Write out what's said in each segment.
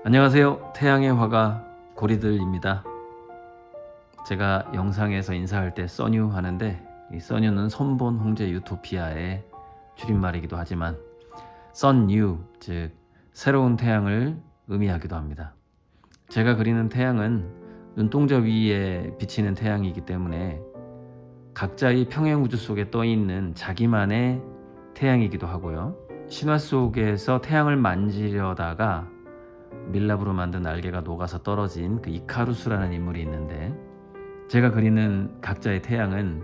안녕하세요. 태양의 화가 고리들입니다. 제가 영상에서 인사할 때 써뉴 하는데, 이 써뉴는 선본 홍제 유토피아의 줄임말이기도 하지만 선뉴, 즉 새로운 태양을 의미하기도 합니다. 제가 그리는 태양은 눈동자 위에 비치는 태양이기 때문에 각자의 평행 우주 속에 떠 있는 자기만의 태양이기도 하고요. 신화 속에서 태양을 만지려다가 밀랍으로 만든 날개가 녹아서 떨어진 그 이카루스라는 인물이 있는데, 제가 그리는 각자의 태양은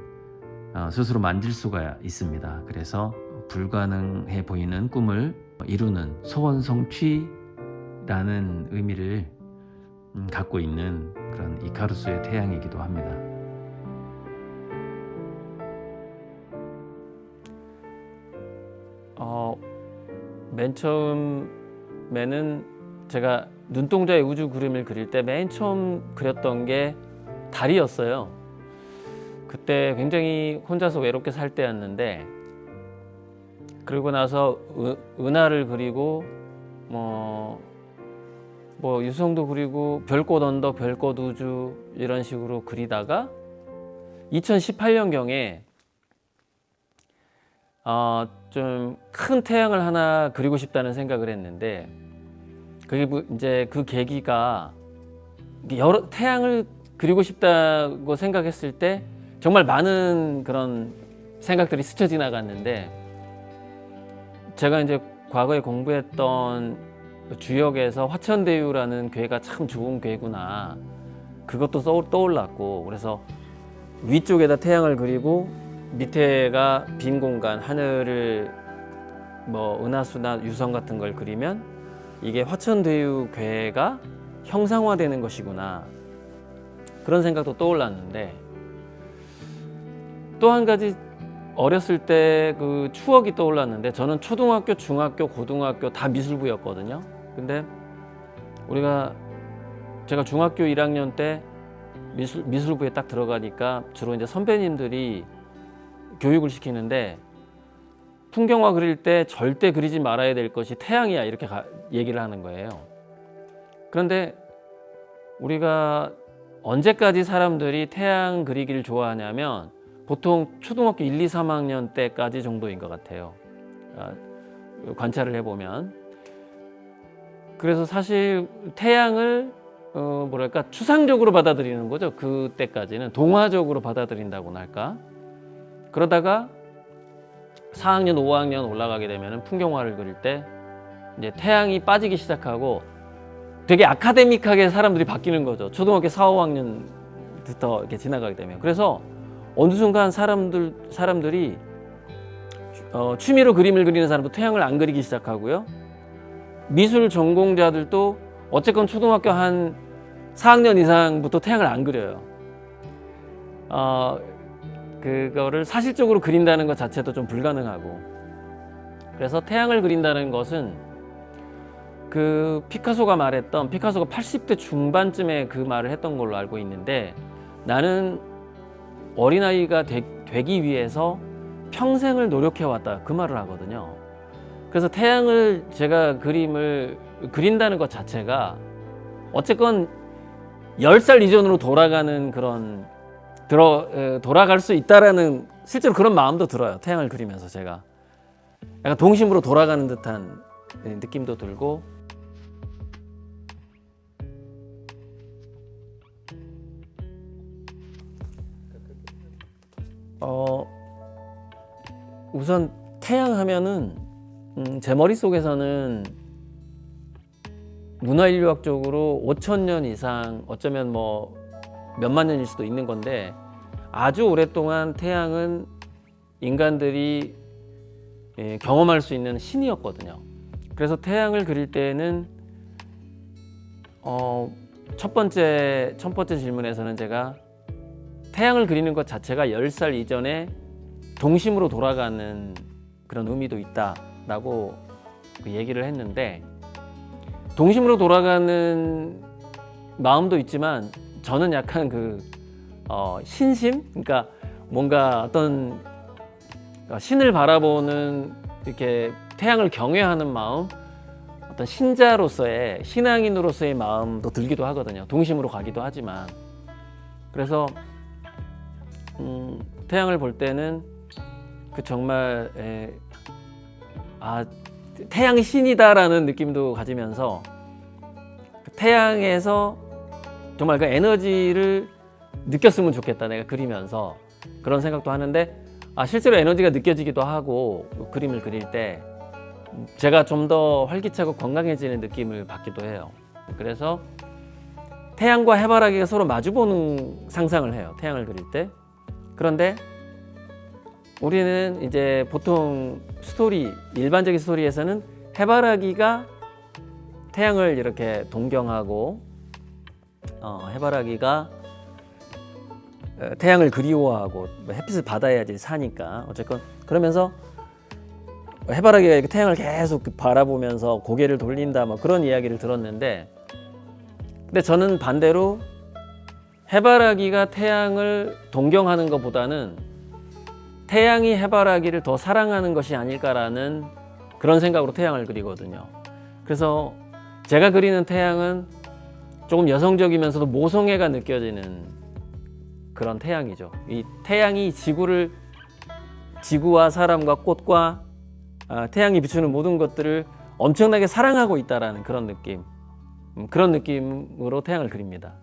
스스로 만질 수가 있습니다. 그래서 불가능해 보이는 꿈을 이루는 소원성취라는 의미를 갖고 있는 그런 이카루스의 태양이기도 합니다. 맨 처음에는 제가 눈동자의 우주 그림을 그릴 때 맨 처음 그렸던 게 달이었어요. 그때 굉장히 혼자서 외롭게 살 때였는데, 그러고 나서 은하를 그리고 뭐 유성도 그리고 별꽃 언덕, 별꽃 우주 이런 식으로 그리다가 2018년경에 좀 큰 태양을 하나 그리고 싶다는 생각을 했는데, 그게 이제 그 계기가 여러 태양을 그리고 싶다고 생각했을 때 정말 많은 그런 생각들이 스쳐 지나갔는데, 제가 이제 과거에 공부했던 주역에서 화천대유라는 괴가 참 좋은 괴구나, 그것도 떠올랐고, 그래서 위쪽에다 태양을 그리고 밑에가 빈 공간, 하늘을 은하수나 유성 같은 걸 그리면 이게 화천대유 괴가 형상화되는 것이구나, 그런 생각도 떠올랐는데, 또 한 가지 어렸을 때 그 추억이 떠올랐는데, 저는 초등학교, 중학교, 고등학교 다 미술부였거든요. 근데 제가 중학교 1학년 때 미술부에 딱 들어가니까 주로 이제 선배님들이 교육을 시키는데, 풍경화 그릴 때 절대 그리지 말아야 될 것이 태양이야, 이렇게 얘기를 하는 거예요. 그런데 우리가 언제까지 사람들이 태양 그리기를 좋아하냐면 보통 초등학교 1, 2, 3학년 때까지 정도인 것 같아요. 관찰을 해보면. 그래서 사실 태양을 추상적으로 받아들이는 거죠. 그때까지는 동화적으로 받아들인다고나 할까. 그러다가 4학년, 5학년 올라가게 되면 풍경화를 그릴 때 이제 태양이 빠지기 시작하고 되게 아카데믹하게 사람들이 바뀌는 거죠. 초등학교 4, 5학년부터 이렇게 지나가게 되면. 그래서 어느 순간 사람들이 취미로 그림을 그리는 사람도 태양을 안 그리기 시작하고요. 미술 전공자들도 어쨌건 초등학교 한 4학년 이상부터 태양을 안 그려요. 그거를 사실적으로 그린다는 것 자체도 좀 불가능하고, 그래서 태양을 그린다는 것은 피카소가 80대 중반쯤에 그 말을 했던 걸로 알고 있는데, 나는 어린아이가 되기 위해서 평생을 노력해왔다, 그 말을 하거든요. 그래서 태양을 제가 그림을 그린다는 것 자체가 어쨌건 10살 이전으로 돌아가는 돌아갈 수 있다라는, 실제로 그런 마음도 들어요. 태양을 그리면서 제가 약간 동심으로 돌아가는 듯한 느낌도 들고. 우선 태양 하면은 제 머릿속에서는 문화인류학적으로 5,000년 이상, 어쩌면 몇만 년일 수도 있는 건데, 아주 오랫동안 태양은 인간들이 경험할 수 있는 신이었거든요. 그래서 태양을 그릴 때는 첫 번째 질문에서는 제가 태양을 그리는 것 자체가 10살 이전에 동심으로 돌아가는 그런 의미도 있다라고 얘기를 했는데, 동심으로 돌아가는 마음도 있지만 저는 약간 신심? 그러니까 뭔가 어떤 신을 바라보는, 이렇게 태양을 경외하는 마음, 어떤 신자로서의 신앙인으로서의 마음도 들기도 하거든요. 동심으로 가기도 하지만 그래서 태양을 볼 때는 그 정말 태양이 신이다라는 느낌도 가지면서 그 태양에서 정말 그 에너지를 느꼈으면 좋겠다 내가 그리면서 그런 생각도 하는데 실제로 에너지가 느껴지기도 하고 그림을 그릴 때 제가 좀 더 활기차고 건강해지는 느낌을 받기도 해요. 그래서 태양과 해바라기가 서로 마주보는 상상을 해요. 태양을 그릴 때. 그런데 우리는 이제 보통 일반적인 스토리에서는 해바라기가 태양을 이렇게 동경하고 해바라기가 태양을 그리워하고 햇빛을 받아야지 사니까 어쨌건 그러면서 해바라기가 이렇게 태양을 계속 바라보면서 고개를 돌린다 뭐 그런 이야기를 들었는데 근데 저는 반대로 해바라기가 태양을 동경하는 것보다는 태양이 해바라기를 더 사랑하는 것이 아닐까라는 그런 생각으로 태양을 그리거든요. 그래서 제가 그리는 태양은 조금 여성적이면서도 모성애가 느껴지는 그런 태양이죠. 이 태양이 지구와 사람과 꽃과 태양이 비추는 모든 것들을 엄청나게 사랑하고 있다라는 그런 느낌, 그런 느낌으로 태양을 그립니다.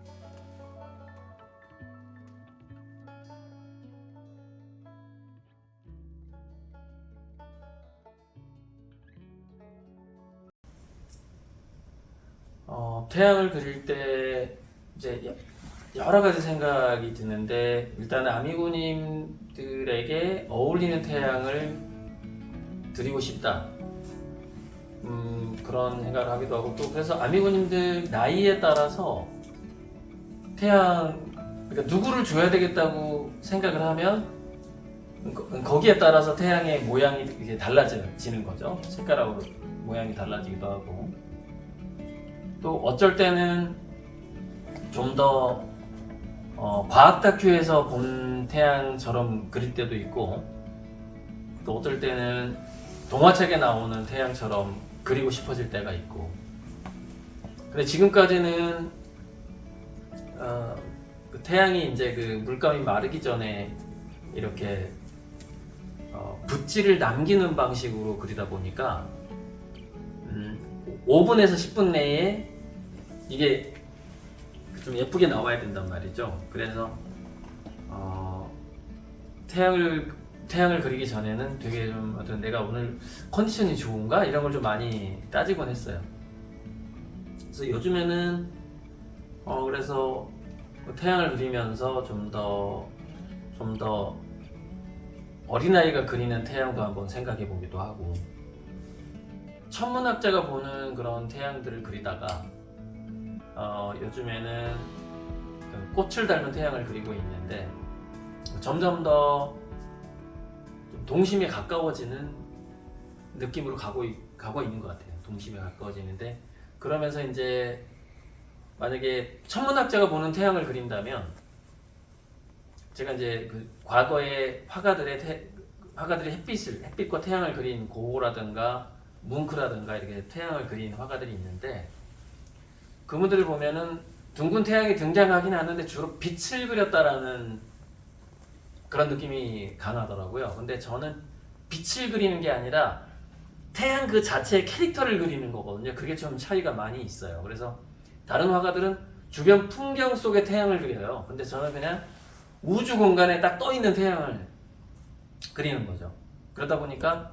태양을 그릴 때 이제 여러 가지 생각이 드는데 일단은 아미고님들에게 어울리는 태양을 드리고 싶다. 그런 생각을 하기도 하고 또 그래서 아미고님들 나이에 따라서 그러니까 누구를 줘야 되겠다고 생각을 하면 거기에 따라서 태양의 모양이 이게 달라지는 거죠. 색깔하고 모양이 달라지기도 하고 또 어쩔 때는 좀 더 과학 다큐에서 본 태양처럼 그릴 때도 있고 또 어떨 때는 동화책에 나오는 태양처럼 그리고 싶어질 때가 있고 근데 지금까지는 그 태양이 이제 그 물감이 마르기 전에 이렇게 붓질을 남기는 방식으로 그리다 보니까 5분에서 10분 내에 이게 좀 예쁘게 나와야 된단 말이죠. 그래서 태양을 그리기 전에는 되게 좀 어떤 내가 오늘 컨디션이 좋은가 이런 걸 좀 많이 따지곤 했어요. 그래서 요즘에는 그래서 태양을 그리면서 좀 더 어린아이가 그리는 태양도 한번 생각해 보기도 하고 천문학자가 보는 그런 태양들을 그리다가 요즘에는 꽃을 닮은 태양을 그리고 있는데 점점 더 동심에 가까워지는 느낌으로 가고 있는 것 같아요. 동심에 가까워지는데 그러면서 이제 만약에 천문학자가 보는 태양을 그린다면 제가 이제 그 과거의 화가들이 햇빛과 태양을 그린 고흐라든가 뭉크라든가 이렇게 태양을 그린 화가들이 있는데 그분들을 보면은 둥근 태양이 등장하긴 하는데 주로 빛을 그렸다라는 그런 느낌이 강하더라고요. 근데 저는 빛을 그리는 게 아니라 태양 그 자체의 캐릭터를 그리는 거거든요. 그게 좀 차이가 많이 있어요. 그래서 다른 화가들은 주변 풍경 속의 태양을 그려요. 근데 저는 그냥 우주 공간에 딱 떠 있는 태양을 그리는 거죠. 그러다 보니까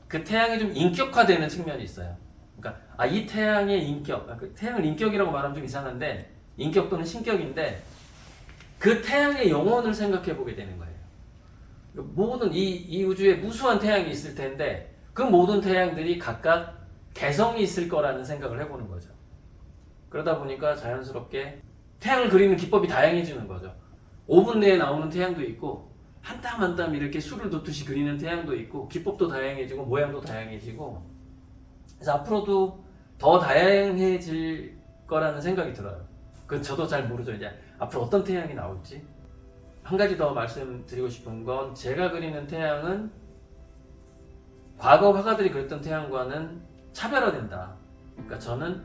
그 태양이 좀 인격화되는 측면이 있어요. 그러니까 이 태양의 인격, 그 태양을 인격이라고 말하면 좀 이상한데 인격 또는 신격인데 그 태양의 영혼을 생각해 보게 되는 거예요. 모든 이 우주에 무수한 태양이 있을 텐데 그 모든 태양들이 각각 개성이 있을 거라는 생각을 해보는 거죠. 그러다 보니까 자연스럽게 태양을 그리는 기법이 다양해지는 거죠. 5분 내에 나오는 태양도 있고 한 땀 한 땀 이렇게 술을 돋듯이 그리는 태양도 있고 기법도 다양해지고 모양도 다양해지고 그래서 앞으로도 더 다양해질 거라는 생각이 들어요. 그 저도 잘 모르죠. 이제 앞으로 어떤 태양이 나올지. 한 가지 더 말씀드리고 싶은 건 제가 그리는 태양은 과거 화가들이 그렸던 태양과는 차별화된다. 그러니까 저는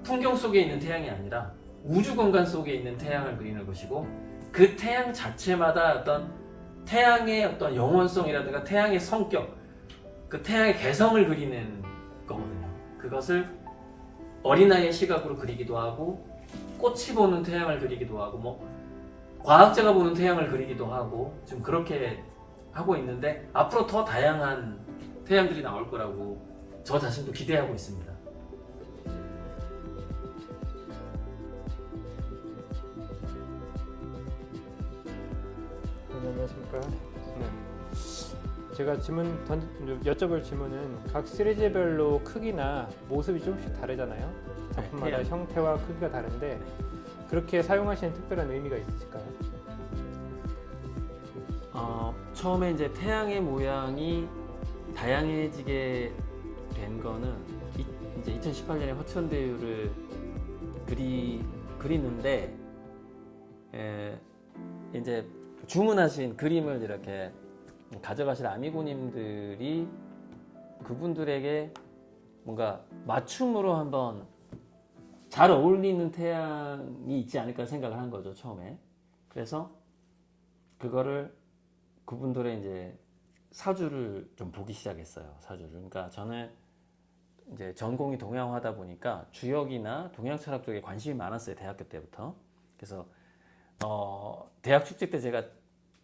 풍경 속에 있는 태양이 아니라 우주 공간 속에 있는 태양을 그리는 것이고, 그 태양 자체마다 어떤 태양의 어떤 영원성이라든가 태양의 성격, 그 태양의 개성을 그리는 거거든요. 그것을 어린아이의 시각으로 그리기도 하고, 꽃이 보는 태양을 그리기도 하고, 뭐 과학자가 보는 태양을 그리기도 하고, 지금 그렇게 하고 있는데, 앞으로 더 다양한 태양들이 나올 거라고 저 자신도 기대하고 있습니다. 안녕하십니까. 네. 제가 여쭤볼 질문은 각 시리즈별로 크기나 모습이 조금씩 다르잖아요. 작품마다 태양. 형태와 크기가 다른데 그렇게 사용하시는 특별한 의미가 있으실까요? 처음에 이제 태양의 모양이 다양해지게 된 거는 이제 2018년에 화천대유를 그리는데, 이제 주문하신 그림을 이렇게 가져가실 아미고님들이 그분들에게 뭔가 맞춤으로 한번 잘 어울리는 태양이 있지 않을까 생각을 한 거죠, 처음에. 그래서 그거를 그분들의 이제 사주를 좀 보기 시작했어요, 사주를. 그러니까 저는 이제 전공이 동양화다 보니까 주역이나 동양 철학 쪽에 관심이 많았어요, 대학교 때부터. 그래서 대학 축제 때 제가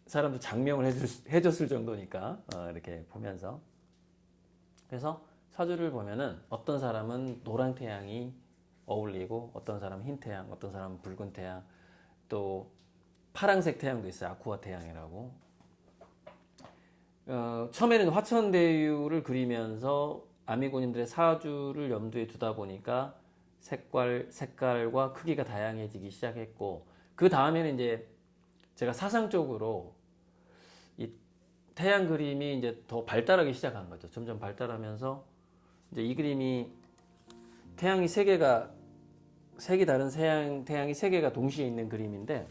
사람들 장명을 해줬을 정도니까 이렇게 보면서, 그래서 사주를 보면은 어떤 사람은 노란 태양이 어울리고, 어떤 사람은 흰 태양, 어떤 사람은 붉은 태양, 또 파란색 태양도 있어요, 아쿠아 태양이라고. 처음에는 화천대유를 그리면서 아미고님들의 사주를 염두에 두다 보니까 색깔과 크기가 다양해지기 시작했고, 그 다음에는 이제 제가 사상적으로 이 태양 그림이 이제 더 발달하기 시작한 거죠. 점점 발달하면서 이제 이 그림이 태양이 색이 다른 태양이 세 개가 동시에 있는 그림인데,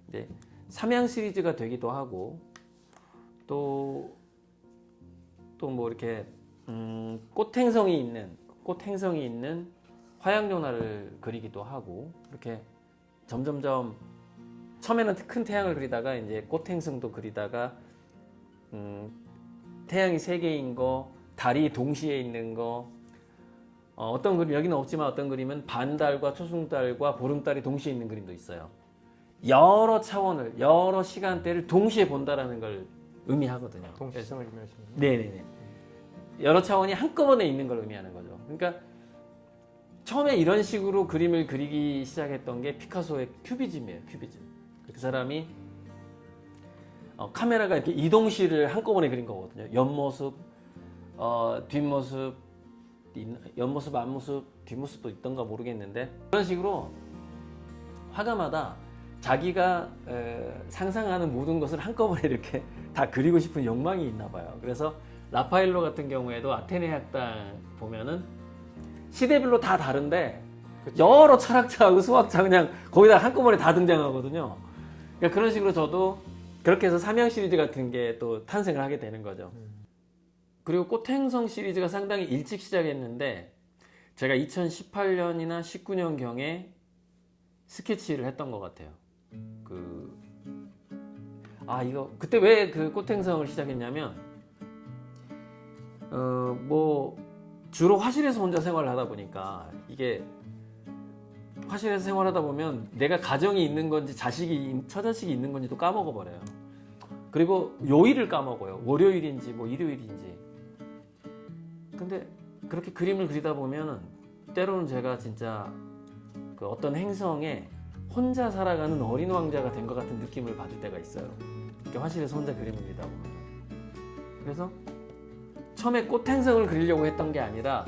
이제 삼양 시리즈가 되기도 하고, 또 뭐 이렇게 꽃행성이 있는 화양연화를 그리기도 하고, 이렇게 점점점 처음에는 큰 태양을 그리다가 이제 꽃행성도 그리다가 태양이 세 개인 거, 달이 동시에 있는 거, 어떤 그림, 여기는 없지만 어떤 그림은 반달과 초승달과 보름달이 동시에 있는 그림도 있어요. 여러 차원을, 여러 시간대를 동시에 본다라는 걸 의미하거든요. 동시성을 의미하시는 거예요? 네네네. 여러 차원이 한꺼번에 있는 걸 의미하는 거죠. 그러니까 처음에 이런 식으로 그림을 그리기 시작했던 게 피카소의 큐비즘이에요. 큐비즘. 그 사람이 카메라가 이렇게 이동시를 한꺼번에 그린 거거든요. 옆모습, 뒷모습, 옆모습, 앞모습, 뒷모습도 있던가 모르겠는데, 그런 식으로 화가마다 자기가 상상하는 모든 것을 한꺼번에 이렇게 다 그리고 싶은 욕망이 있나 봐요. 그래서 라파엘로 같은 경우에도 아테네 학당 보면은 시대별로 다 다른데, 그쵸, 여러 철학자하고 수학자 그냥 거기다 한꺼번에 다 등장하거든요. 그러니까 그런 식으로 저도 그렇게 해서 삼양 시리즈 같은 게 또 탄생을 하게 되는 거죠. 그리고 꽃행성 시리즈가 상당히 일찍 시작했는데, 제가 2018년이나 19년경에 스케치를 했던 것 같아요. 그때 왜 그 꽃행성을 시작했냐면, 뭐 주로 화실에서 혼자 생활을 하다 보니까, 이게 화실에서 생활하다 보면 내가 가정이 있는 건지 처자식이 있는 건지도 까먹어 버려요. 그리고 요일을 까먹어요. 월요일인지 뭐 일요일인지. 근데 그렇게 그림을 그리다 보면 때로는 제가 진짜 그 어떤 행성에 혼자 살아가는 어린 왕자가 된 것 같은 느낌을 받을 때가 있어요. 이렇게 화실에서 혼자 그림을 그리다 보면. 그래서 처음에 꽃행성을 그리려고 했던 게 아니라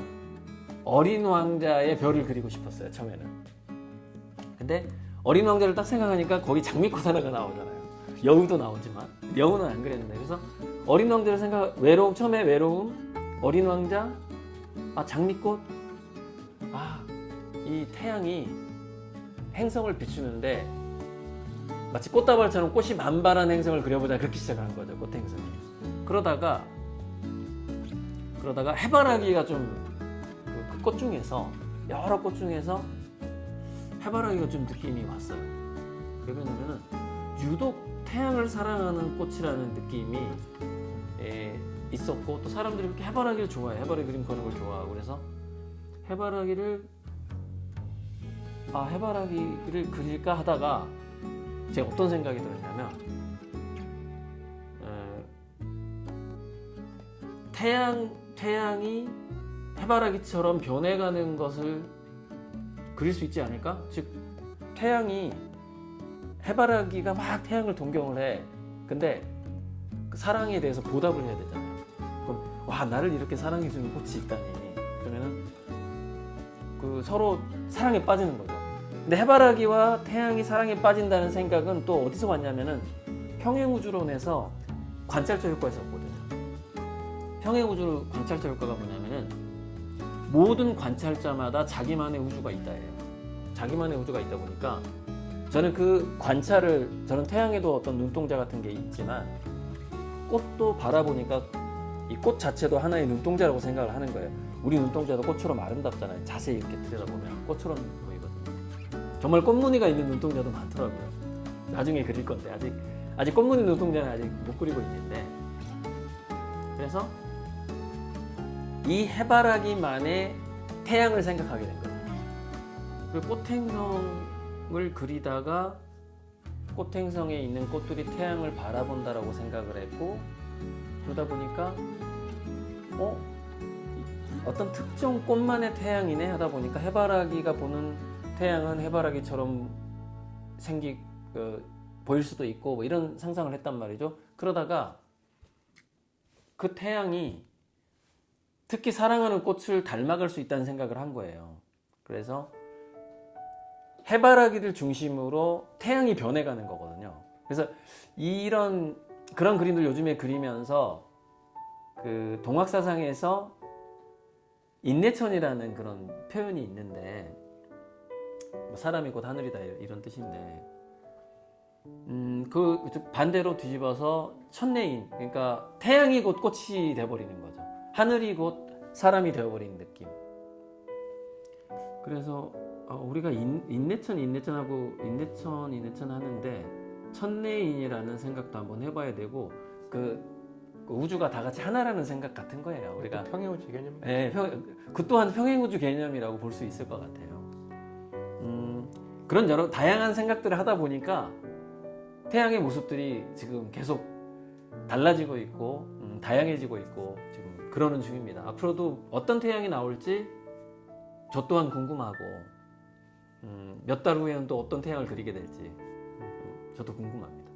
어린 왕자의 별을 그리고 싶었어요, 처음에는. 근데 어린 왕자를 딱 생각하니까 거기 장미꽃 하나가 나오잖아요. 여우도 나오지만 여우는 안 그랬는데, 그래서 어린 왕자를 처음에 외로움, 어린 왕자, 장미꽃, 이 태양이 행성을 비추는데 마치 꽃다발처럼 꽃이 만발한 행성을 그려보자, 그렇게 시작을 한 거죠, 꽃행성이. 그러다가 그러다가 해바라기가 좀 그 꽃 중에서 여러 꽃 중에서 해바라기가 좀 느낌이 왔어요. 왜 그러냐면은 유독 태양을 사랑하는 꽃이라는 느낌이 있었고 또 사람들이 그렇게 해바라기를 좋아해. 해바라기 그림 그리는 걸 좋아하고 그래서 해바라기를 그릴까 하다가 제가 어떤 생각이 들었냐면 태양이 해바라기처럼 변해가는 것을 그릴 수 있지 않을까? 즉 태양이 해바라기가 막 태양을 동경을 해. 근데 그 사랑에 대해서 보답을 해야 되잖아요. 그럼 와 나를 이렇게 사랑해주는 꽃이 있다니. 그러면은 그 서로 사랑에 빠지는 거죠. 근데 해바라기와 태양이 사랑에 빠진다는 생각은 또 어디서 왔냐면은 평행우주론에서 관찰자 효과에서 왔거든요. 평행우주 관찰자 효과가 뭐냐면은 모든 관찰자마다 자기만의 우주가 있다예요. 자기만의 우주가 있다 보니까 저는 그 관찰을 저는 태양에도 어떤 눈동자 같은 게 있지만 꽃도 바라보니까 이 꽃 자체도 하나의 눈동자라고 생각을 하는 거예요. 우리 눈동자도 꽃처럼 아름답잖아요. 자세히 이렇게 들여다보면 꽃처럼 보이거든요. 정말 꽃무늬가 있는 눈동자도 많더라고요. 나중에 그릴 건데 아직 꽃무늬 눈동자는 아직 못 그리고 있는데 그래서 이 해바라기만의 태양을 생각하게 된 거예요. 그리고 꽃행성을 그리다가 꽃행성에 있는 꽃들이 태양을 바라본다라고 생각을 했고 그러다 보니까 어떤 특정 꽃만의 태양이네 하다 보니까 해바라기가 보는 태양은 해바라기처럼 보일 수도 있고 뭐 이런 상상을 했단 말이죠. 그러다가 그 태양이 특히 사랑하는 꽃을 닮아갈 수 있다는 생각을 한 거예요. 그래서 해바라기를 중심으로 태양이 변해가는 거거든요. 그래서 그런 그림들 요즘에 그리면서 그 동학사상에서 인내천이라는 그런 표현이 있는데 사람이 곧 하늘이다 이런 뜻인데 그 반대로 뒤집어서 천내인 그러니까 태양이 곧 꽃이 돼버리는 거죠. 하늘이 곧 사람이 되어버리는 느낌. 그래서 우리가 인내천하고 인내천 하는데 천내인이라는 생각도 한번 해봐야 되고 그 우주가 다 같이 하나라는 생각 같은 거예요. 우리가 평행우주 개념. 네, 그 또한 평행우주 개념이라고 볼 수 있을 것 같아요. 그런 여러 다양한 생각들을 하다 보니까 태양의 모습들이 지금 계속 달라지고 있고 다양해지고 있고 지금 그러는 중입니다. 앞으로도 어떤 태양이 나올지 저 또한 궁금하고 몇 달 후에는 또 어떤 태양을 그리게 될지 저도 궁금합니다.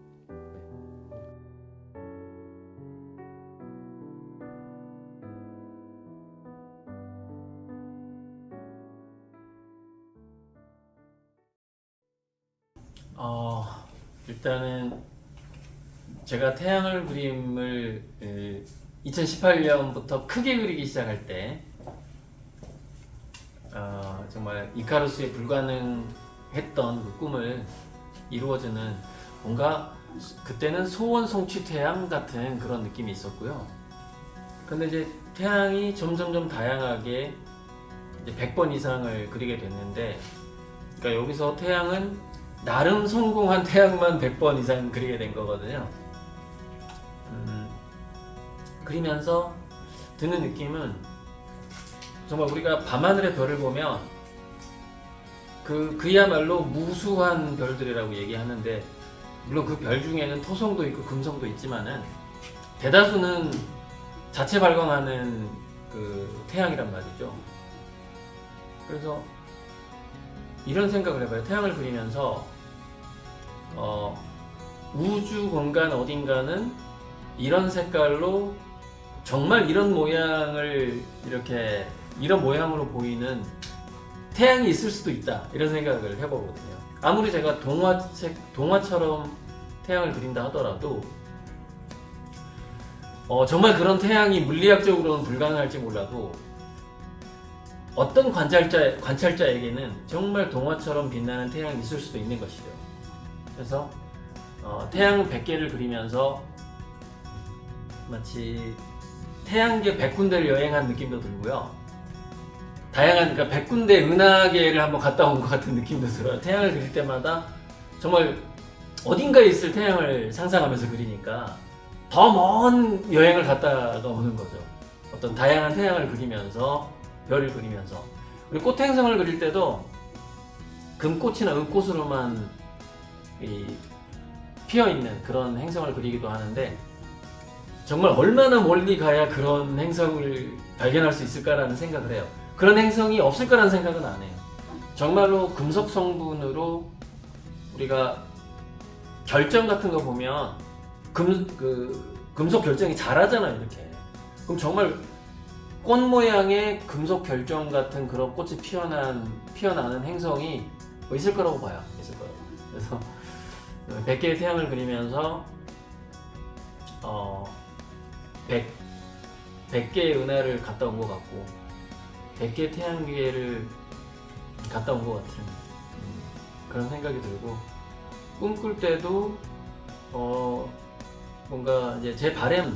일단은 제가 태양을 그림을 2018년부터 크게 그리기 시작할 때 정말 이카루스에 불가능했던 그 꿈을 이루어주는 뭔가 그때는 소원 성취 태양 같은 그런 느낌이 있었고요. 근데 이제 태양이 점점 다양하게 이제 100번 이상을 그리게 됐는데 그러니까 여기서 태양은 나름 성공한 태양만 100번 이상 그리게 된 거거든요. 그리면서 드는 느낌은 정말 우리가 밤하늘의 별을 보면 그야말로 무수한 별들이라고 얘기하는데 물론 그 별 중에는 토성도 있고 금성도 있지만은 대다수는 자체 발광하는 그 태양이란 말이죠. 그래서 이런 생각을 해봐요. 태양을 그리면서 우주 공간 어딘가는 이런 색깔로 정말 이런 모양을 이런 모양으로 보이는 태양이 있을 수도 있다 이런 생각을 해보거든요. 아무리 제가 동화처럼 태양을 그린다 하더라도 정말 그런 태양이 물리학적으로는 불가능할지 몰라도 어떤 관찰자에게는 정말 동화처럼 빛나는 태양이 있을 수도 있는 것이죠. 그래서 태양 100개를 그리면서 마치 태양계 100군데를 여행한 느낌도 들고요. 다양한, 그러니까 100군데 은하계를 한번 갔다 온 것 같은 느낌도 들어요. 태양을 그릴 때마다 정말 어딘가에 있을 태양을 상상하면서 그리니까 더 먼 여행을 갔다가 오는 거죠. 어떤 다양한 태양을 그리면서, 별을 그리면서. 그리고 꽃 행성을 그릴 때도 금꽃이나 은꽃으로만 피어있는 그런 행성을 그리기도 하는데, 정말 얼마나 멀리 가야 그런 행성을 발견할 수 있을까라는 생각을 해요. 그런 행성이 없을 거라는 생각은 안 해요. 정말로 금속 성분으로 우리가 결정 같은 거 보면 금속 결정이 잘하잖아요, 이렇게. 그럼 정말 꽃 모양의 금속 결정 같은 그런 꽃이 피어나는 행성이 뭐 있을 거라고 봐요. 있을 거라고. 그래서 100개의 태양을 그리면서 100개의 은하를 갔다 온 것 같고 100개의 태양계를 갔다 온 것 같은 그런 생각이 들고, 꿈꿀 때도 뭔가 이제 제 바람,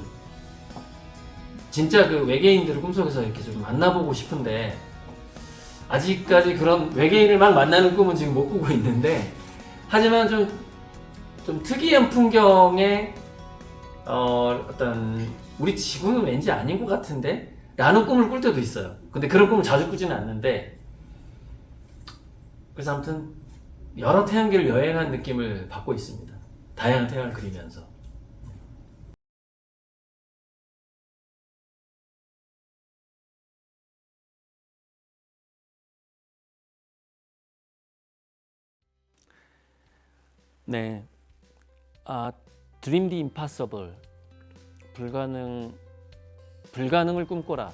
진짜 그 외계인들을 꿈속에서 이렇게 좀 만나보고 싶은데, 아직까지 그런 외계인을 막 만나는 꿈은 지금 못 꾸고 있는데, 하지만 좀 특이한 풍경에 어떤 우리 지구는 왠지 아닌 것 같은데? 라는 꿈을 꿀 때도 있어요. 근데 그런 꿈을 자주 꾸지는 않는데, 그래서 아무튼 여러 태양계를 여행한 느낌을 받고 있습니다. 다양한 태양을 그리면서. 네, Dream the impossible, 불가능을 꿈꿔라,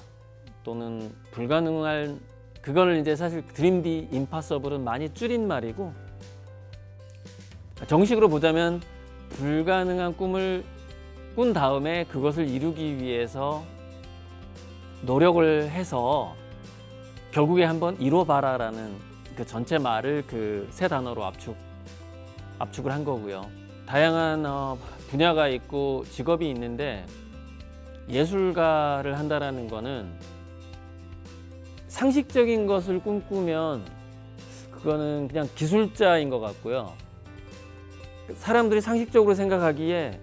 또는 불가능할, 그거를 이제 사실 Dream the impossible은 많이 줄인 말이고, 정식으로 보자면 불가능한 꿈을 꾼 다음에 그것을 이루기 위해서 노력을 해서 결국에 한번 이뤄봐라라는 그 전체 말을 그 세 단어로 압축을 한 거고요. 다양한 분야가 있고 직업이 있는데, 예술가를 한다라는 거는 상식적인 것을 꿈꾸면 그거는 그냥 기술자인 것 같고요. 사람들이 상식적으로 생각하기에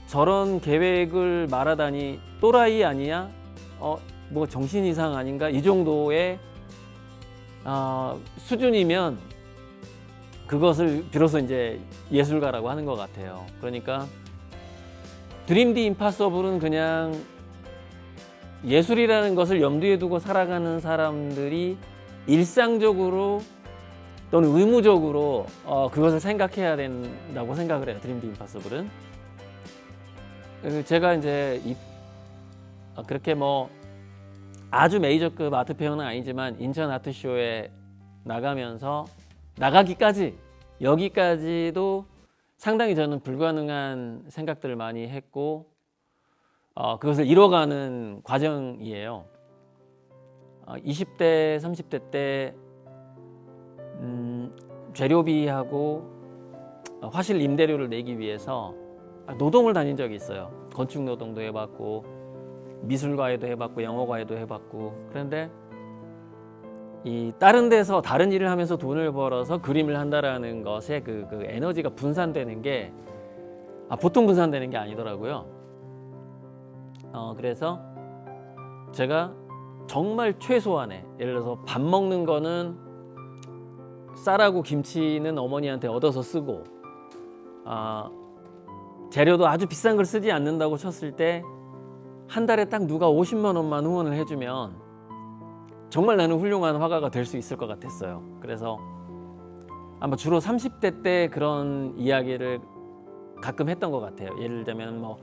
저런 계획을 말하다니 또라이 아니야? 뭐 정신 이상 아닌가? 이 정도의 수준이면 그것을 비로소 이제 예술가라고 하는 것 같아요. 그러니까 Dream the impossible은 그냥 예술이라는 것을 염두에 두고 살아가는 사람들이 일상적으로 또는 의무적으로 그것을 생각해야 된다고 생각을 해요. Dream the impossible은. 제가 이제 그렇게 뭐 아주 메이저급 아트 페어는 아니지만 인천 아트쇼에 나가기까지 여기까지도 상당히 저는 불가능한 생각들을 많이 했고, 그것을 이뤄가는 과정이에요. 20대, 30대 때 재료비하고 화실 임대료를 내기 위해서 노동을 다닌 적이 있어요. 건축 노동도 해봤고 미술과에도 해봤고 영어과에도 해봤고. 그런데 이 다른 데서 다른 일을 하면서 돈을 벌어서 그림을 한다라는 것에 그 에너지가 분산되는 게 보통 분산되는 게 아니더라고요. 그래서 제가 정말 최소한의, 예를 들어서 밥 먹는 거는 쌀하고 김치는 어머니한테 얻어서 쓰고, 재료도 아주 비싼 걸 쓰지 않는다고 쳤을 때 한 달에 딱 누가 50만 원만 후원을 해주면 정말 나는 훌륭한 화가가 될 수 있을 것 같았어요. 그래서 아마 주로 30대 때 그런 이야기를 가끔 했던 것 같아요. 예를 들면 뭐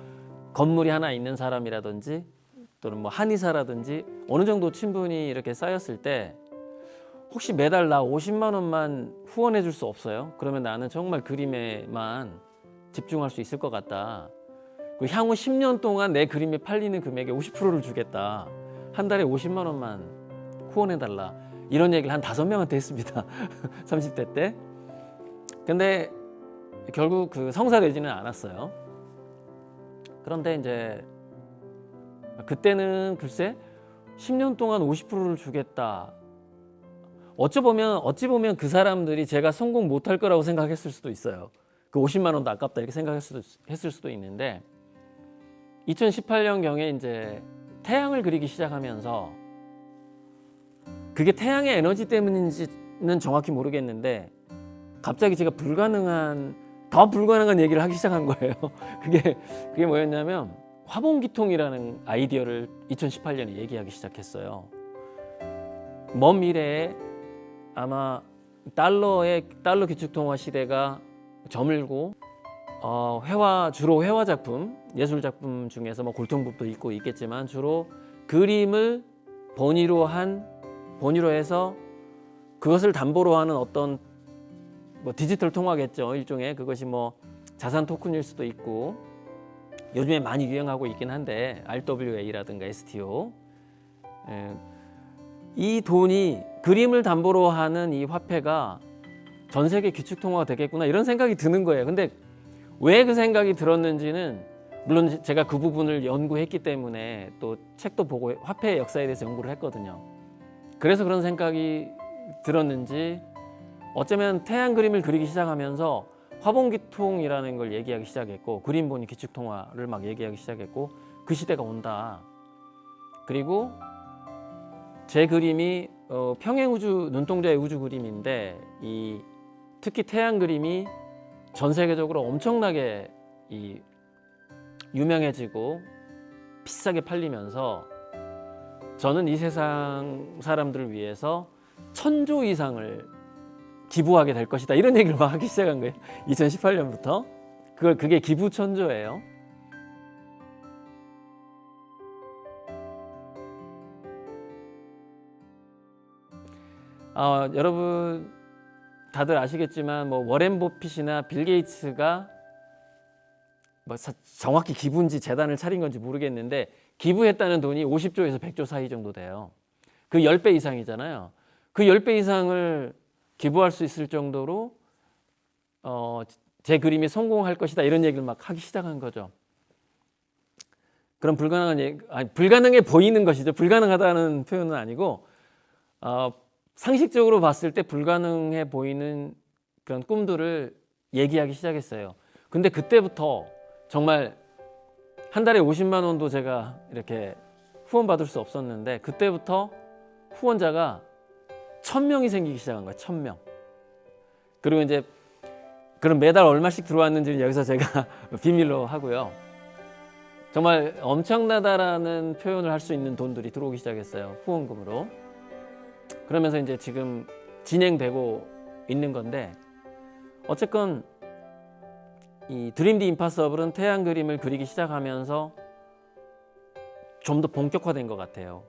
건물이 하나 있는 사람이라든지 또는 뭐 한의사라든지 어느 정도 친분이 이렇게 쌓였을 때 혹시 매달 나 50만 원만 후원해 줄 수 없어요? 그러면 나는 정말 그림에만 집중할 수 있을 것 같다. 그리고 향후 10년 동안 내 그림이 팔리는 금액의 50%를 주겠다. 한 달에 50만 원만 후원해 달라. 이런 얘기를 한 5명한테 했습니다. 30대 때. 근데 결국 그 성사되지는 않았어요. 그런데 이제 그때는 글쎄 10년 동안 50%를 주겠다. 어찌 보면 그 사람들이 제가 성공 못할 거라고 생각했을 수도 있어요. 그 50만 원도 아깝다 이렇게 생각했을 수도 있는데 2018년경에 이제 태양을 그리기 시작하면서 그게 태양의 에너지 때문인지는 정확히 모르겠는데 갑자기 제가 더 불가능한 얘기를 하기 시작한 거예요. 그게 뭐였냐면 화봉기통이라는 아이디어를 2018년에 얘기하기 시작했어요. 먼 미래에 아마 달러 기축통화 시대가 저물고 주로 회화 작품, 예술 작품 중에서 뭐 골동품도 있고 있겠지만 주로 그림을 본위로 해서 그것을 담보로 하는 어떤 뭐 디지털 통화겠죠. 일종의 그것이 뭐 자산 토큰일 수도 있고 요즘에 많이 유행하고 있긴 한데 RWA라든가 STO 이 돈이 그림을 담보로 하는 이 화폐가 전 세계 기축 통화가 되겠구나 이런 생각이 드는 거예요. 근데 왜 그 생각이 들었는지는 물론 제가 그 부분을 연구했기 때문에 또 책도 보고 화폐의 역사에 대해서 연구를 했거든요. 그래서 그런 생각이 들었는지 어쩌면 태양 그림을 그리기 시작하면서 화봉기통이라는 걸 얘기하기 시작했고 그림 보니 기축 통화를 막 얘기하기 시작했고 그 시대가 온다. 그리고 제 그림이 평행우주 눈동자의 우주 그림인데 특히 태양 그림이 전 세계적으로 엄청나게 유명해지고 비싸게 팔리면서 저는 이 세상 사람들을 위해서 1000조 이상을 기부하게 될 것이다 이런 얘기를 막 하기 시작한 거예요. 2018년부터 그게 기부 1000조예요. 여러분 다들 아시겠지만 뭐 워렌 버핏이나 빌 게이츠가 뭐 정확히 기부인지 재단을 차린 건지 모르겠는데 기부했다는 돈이 50조에서 100조 사이 정도 돼요. 그 10배 이상이잖아요. 그 10배 이상을 기부할 수 있을 정도로 제 그림이 성공할 것이다 이런 얘기를 막 하기 시작한 거죠. 그럼 불가능해 보이는 것이죠. 불가능하다는 표현은 아니고 상식적으로 봤을 때 불가능해 보이는 그런 꿈들을 얘기하기 시작했어요. 근데 그때부터 정말 한 달에 50만 원도 제가 이렇게 후원받을 수 없었는데 그때부터 후원자가 1000명이 생기기 시작한 거예요. 1000명. 그리고 이제 그럼 매달 얼마씩 들어왔는지는 여기서 제가 비밀로 하고요. 정말 엄청나다라는 표현을 할 수 있는 돈들이 들어오기 시작했어요. 후원금으로. 그러면서 이제 지금 진행되고 있는 건데 어쨌건 이 드림 디 임파서블은 태양 그림을 그리기 시작하면서 좀 더 본격화된 것 같아요.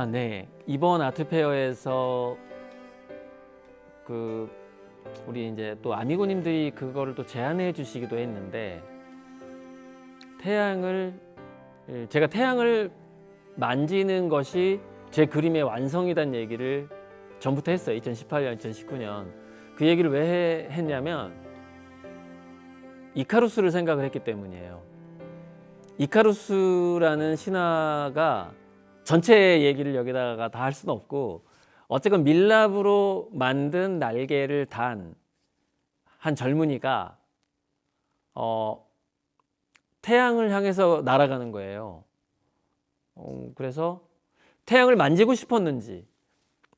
네. 이번 아트페어에서 우리 이제 또 아미고님들이 그거를 또 제안해 주시기도 했는데 제가 태양을 만지는 것이 제 그림의 완성이란 얘기를 전부터 했어요. 2018년, 2019년. 그 얘기를 왜 했냐면 이카루스를 생각을 했기 때문이에요. 이카루스라는 신화가 전체 얘기를 여기다가 다 할 수는 없고 어쨌건 밀랍으로 만든 날개를 단 한 젊은이가 태양을 향해서 날아가는 거예요. 그래서 태양을 만지고 싶었는지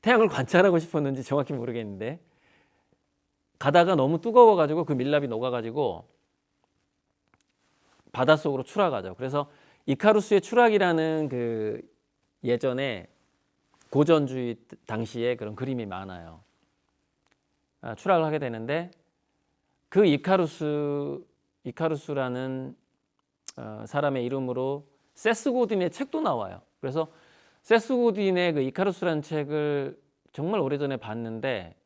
태양을 관찰하고 싶었는지 정확히 모르겠는데 가다가 너무 뜨거워가지고 그 밀랍이 녹아가지고 바닷속으로 추락하죠. 그래서 이카루스의 추락이라는 그 예전에 고전주의 당시에 그런 그림이 많아요. 추락을 하게 되는데 그 이카루스라는 사람의 이름으로 세스 고딘의 책도 나와요. 그래서 세스 고딘의 그 이카루스라는 책을 정말 오래전에 봤는데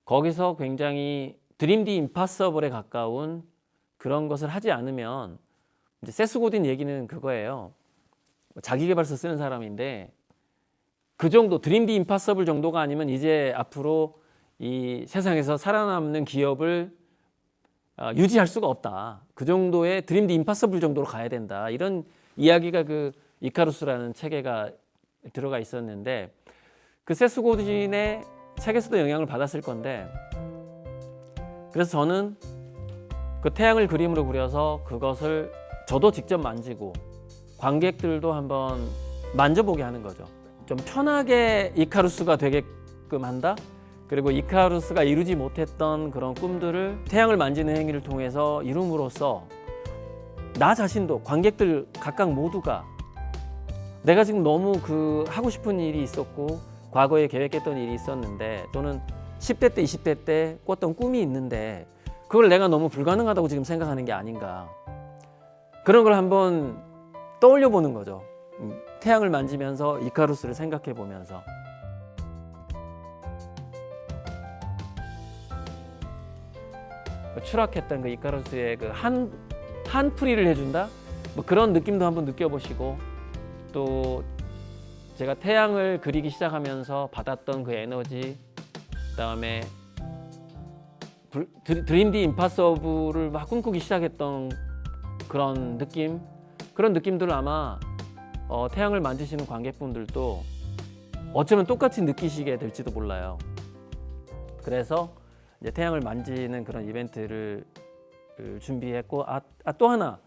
거기서 굉장히 드림 디 임파서블에 가까운 그런 것을 하지 않으면 이제 세스 고딘 얘기는 그거예요. 자기계발서 쓰는 사람인데 그 정도 드림디 임파서블 정도가 아니면 이제 앞으로 이 세상에서 살아남는 기업을 유지할 수가 없다. 그 정도의 드림디 임파서블 정도로 가야 된다. 이런 이야기가 그 이카루스라는 책에가 들어가 있었는데 그 세스 고진의 책에서도 영향을 받았을 건데 그래서 저는 그 태양을 그림으로 그려서 그것을 저도 직접 만지고 관객들도 한번 만져보게 하는 거죠. 좀 편하게 이카루스가 되게끔 한다. 그리고 이카루스가 이루지 못했던 그런 꿈들을 태양을 만지는 행위를 통해서 이룸으로써 나 자신도 관객들 각각 모두가 내가 지금 너무 그 하고 싶은 일이 있었고 과거에 계획했던 일이 있었는데 또는 10대 때 20대 때 꿨던 꿈이 있는데 그걸 내가 너무 불가능하다고 지금 생각하는 게 아닌가 그런 걸 한번 떠올려 보는 거죠. 태양을 만지면서 이카루스를 생각해 보면서 추락했던 그 이카루스의 그 한풀이를 해준다 뭐 그런 느낌도 한번 느껴보시고 또 제가 태양을 그리기 시작하면서 받았던 그 에너지 그다음에 드림디 임파서블을 막 꿈꾸기 시작했던 그런 느낌 그런 느낌들을 아마 태양을 만지시는 관객분들도 어쩌면 똑같이 느끼시게 될지도 몰라요. 그래서 이제 태양을 만지는 그런 이벤트를 준비했고 또 하나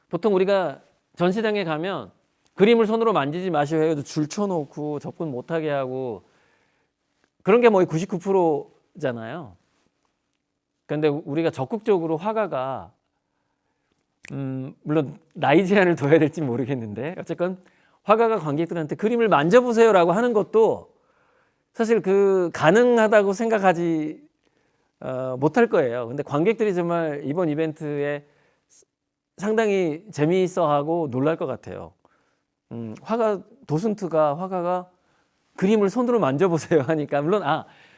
보통 우리가 전시장에 가면 그림을 손으로 만지지 마시오 해도 줄 쳐놓고 접근 못하게 하고 그런 게 거의 99%잖아요. 그런데 우리가 적극적으로 화가가 물론 나이 제한을 둬야 될지 모르겠는데 어쨌건 화가가 관객들한테 그림을 만져보세요라고 하는 것도 사실 그 가능하다고 생각하지 못할 거예요. 근데 관객들이 정말 이번 이벤트에 상당히 재미있어하고 놀랄 것 같아요. 화가가 그림을 손으로 만져보세요 하니까 물론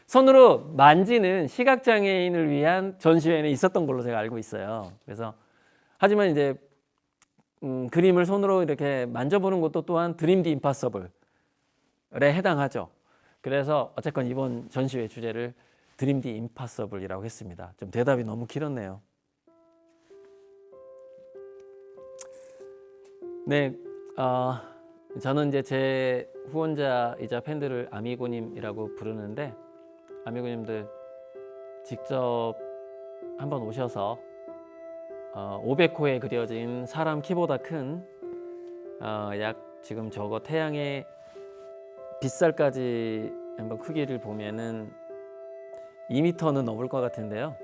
손으로 만지는 시각장애인을 위한 전시회는 있었던 걸로 제가 알고 있어요. 그래서 하지만 이제 그림을 손으로 이렇게 만져보는 것도 또한 드림디 임파서블에 해당하죠. 그래서 어쨌건 이번 전시회 주제를 드림디 임파서블이라고 했습니다. 좀 대답이 너무 길었네요. 네, 저는 이제 제 후원자이자 팬들을 아미고님이라고 부르는데 아미고님들 직접 한번 오셔서 500호에 그려진 사람 키보다 큰 약 지금 저거 태양의 빗살까지 한번 크기를 보면은 2m는 넘을 것 같은데요.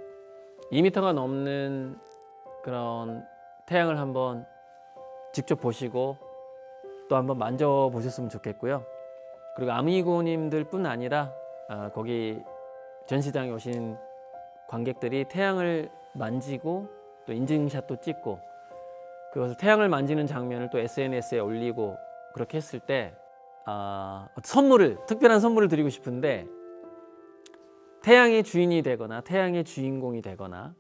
2m가 넘는 그런 태양을 한번 직접 보시고 또 한번 만져보셨으면 좋겠고요. 그리고 아미고님들뿐 아니라 거기 전시장에 오신 관객들이 태양을 만지고 또 인증샷도 찍고 그것을 태양을 만지는 장면을 또 SNS에 올리고 그렇게 했을 때 특별한 선물을 드리고 싶은데 태양의 주인이 되거나 태양의 주인공이 되거나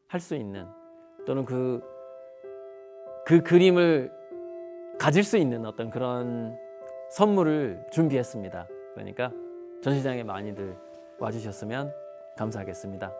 할 수 있는 또는 그 그림을 가질 수 있는 어떤 그런 선물을 준비했습니다. 그러니까 전시장에 많이들 와주셨으면 감사하겠습니다.